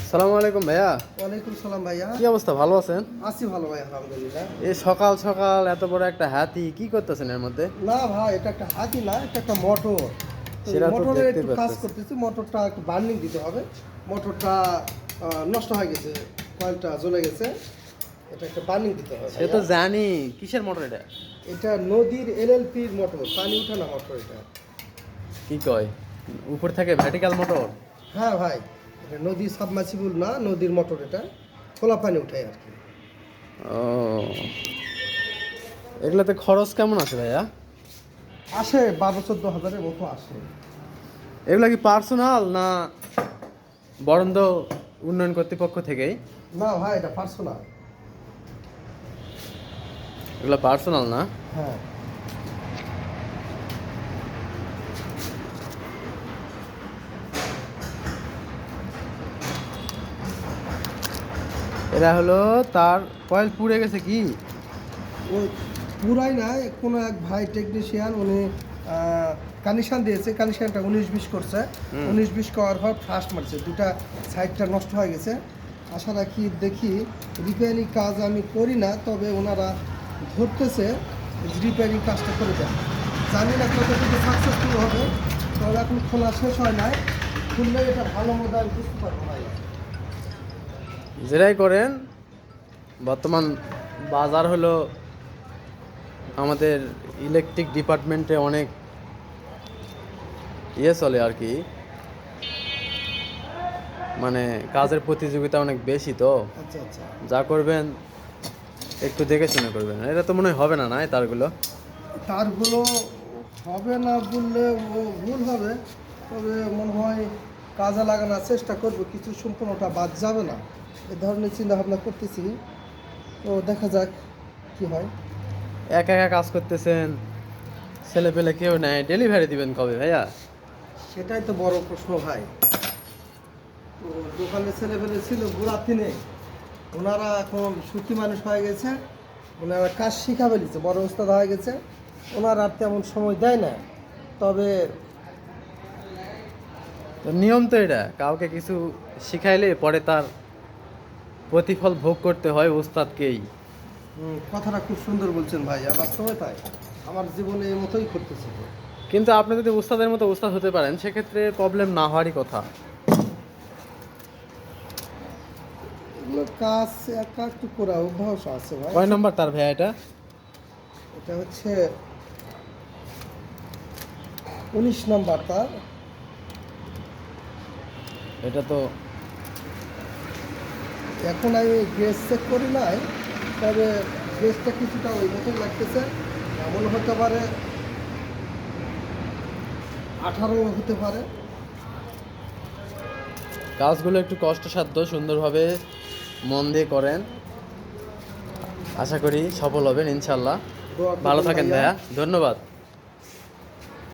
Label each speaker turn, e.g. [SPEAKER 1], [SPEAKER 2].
[SPEAKER 1] সালামু আলাইকুম ভাইয়া।
[SPEAKER 2] ওয়ালাইকুম সালাম ভাইয়া।
[SPEAKER 1] কি অবস্থা, ভালো আছেন?
[SPEAKER 2] আছি ভালো ভাই, আলহামদুলিল্লাহ।
[SPEAKER 1] এই সকাল সকাল এত বড় একটা হাতি, কি করতেছেন এর মধ্যে?
[SPEAKER 2] না ভাই, এটা একটা হাতি না, এটা একটা মোটর।
[SPEAKER 1] সেটা তো
[SPEAKER 2] মোটরে
[SPEAKER 1] দেখতে
[SPEAKER 2] একটু কাজ
[SPEAKER 1] পাচ্ছি।
[SPEAKER 2] করতেছি, মোটরটা একটু বার্নিং দিতে হবে। মোটরটা নষ্ট হয়ে গেছে, কয়েলটা জ্বলে গেছে, এটা একটা বার্নিং দিতে হবে
[SPEAKER 1] সে তো
[SPEAKER 2] ভাইয়া।
[SPEAKER 1] জানি, কিসের মোটর এটা?
[SPEAKER 2] এটা নদীর এলএলপির মোটর, পানি উঠানো মোটর এটা।
[SPEAKER 1] কি কয়, উপর থেকে ভার্টিক্যাল মোটর?
[SPEAKER 2] হ্যাঁ ভাই, এটা নদীর সাবমার্সিবল না, নদীর মোটর, এটা খোলা পানি উঠায় আর কি।
[SPEAKER 1] ও, এগুলোতে খরচ কেমন আছে ভাইয়া?
[SPEAKER 2] আসে 12-14 হাজারের মতো আসে।
[SPEAKER 1] এগুলা কি পার্সোনাল না বরন্দ উন্নয়ন কর্তৃপক্ষ থেকেই?
[SPEAKER 2] না ভাই, এটা পার্সোনাল।
[SPEAKER 1] এগুলা পার্সোনাল না?
[SPEAKER 2] হ্যাঁ।
[SPEAKER 1] এরা হলো তার কয়েল পুড়ে গেছে কি?
[SPEAKER 2] ওই পুরাই নাই, কোনো এক ভাই টেকনিশিয়ান, উনি কানেকশান দিয়েছে, কানেকশানটা 19-20 করছে। 19-20 করার পর ফার্স্ট মারছে, দুটা সাইডটা নষ্ট হয়ে গেছে। আশা রাখি দেখি, রিপেয়ারিং কাজ আমি করি না, তবে ওনারা ধরতেছে রিপেয়ারিং কাজটা করে দেন। জানি না কতটুকু সাকসেসফুল হবে, তবে এখন খোলা শেষ হয় নাই, খুললে এটা ভালো মতো আমি বুঝতে পারবো ভাই।
[SPEAKER 1] যেটাই করেন, বর্তমান বাজার হলো আমাদের ইলেকট্রিক ডিপার্টমেন্টে অনেক চলে আর কি, মানে কাজের প্রতিযোগিতা অনেক বেশি, তো
[SPEAKER 2] আচ্ছা আচ্ছা।
[SPEAKER 1] যা করবেন একটু দেখে শুনে করবেন। এটা তো মনে হয় হবে না, না তারগুলো?
[SPEAKER 2] তারগুলো হবে না বললে ভুল হবে, তবে মনে হয় কাজে লাগানোর চেষ্টা করবো, কিছু সম্পূর্ণটা বাদ যাবে না, এ ধরনের চিন্তা ভাবনা করতেছি। তো দেখা যাক কি হয়।
[SPEAKER 1] একা একা কাজ করতেছেন, ছেলে পেলে কেউ নেয়, ডেলিভারি দিবেন কবে ভাইয়া?
[SPEAKER 2] সেটাই তো বড় প্রশ্ন ভাই। তো দোকানে ছেলেপেলে ছিল বুড়া তিনে, ওনারা এখন সুখী মানুষ হয়ে গেছে, ওনারা কাজ শিখা ফেলেছে, বড় ওস্তাদ হয়ে গেছে, ওনারা আর তেমন সময় দেয় না। তবে
[SPEAKER 1] তো নিয়ম তো এটা, কাউকে কিছু শিখাইলে পরে তার প্রতিফল ভোগ করতে হয় ওস্তাদকেই।
[SPEAKER 2] কথাটা খুব সুন্দর বলছেন ভাই, আমার সময় তাই, আমার জীবনে এই মতোই করতেছে।
[SPEAKER 1] কিন্তু আপনি যদি ওস্তাদের মতো ওস্তাদ হতে পারেন, সেক্ষেত্রে প্রবলেম না হওয়ারই কথা।
[SPEAKER 2] এগুলো কাজ একা একটু করা অভ্যাস আছে ভাই।
[SPEAKER 1] কয় নম্বর তার ভাইয়া এটা?
[SPEAKER 2] এটা হচ্ছে 19 নাম্বার তার।
[SPEAKER 1] এটা তো
[SPEAKER 2] এখন আমি গ্রেস চেক করি নাই, তবে গ্রেসটা কিছুটা ওই মতন লাগতেছে, এমন হতে পারে 18 হতে পারে।
[SPEAKER 1] কাজগুলো একটু কষ্টসাধ্য, সুন্দরভাবে মন দিয়ে করেন, আশা করি সফল হবেন ইনশাল্লাহ।
[SPEAKER 2] দোয়া
[SPEAKER 1] ভালো
[SPEAKER 2] করবেন
[SPEAKER 1] থাকেন
[SPEAKER 2] ভাইয়া।
[SPEAKER 1] ভাইয়া, ধন্যবাদ।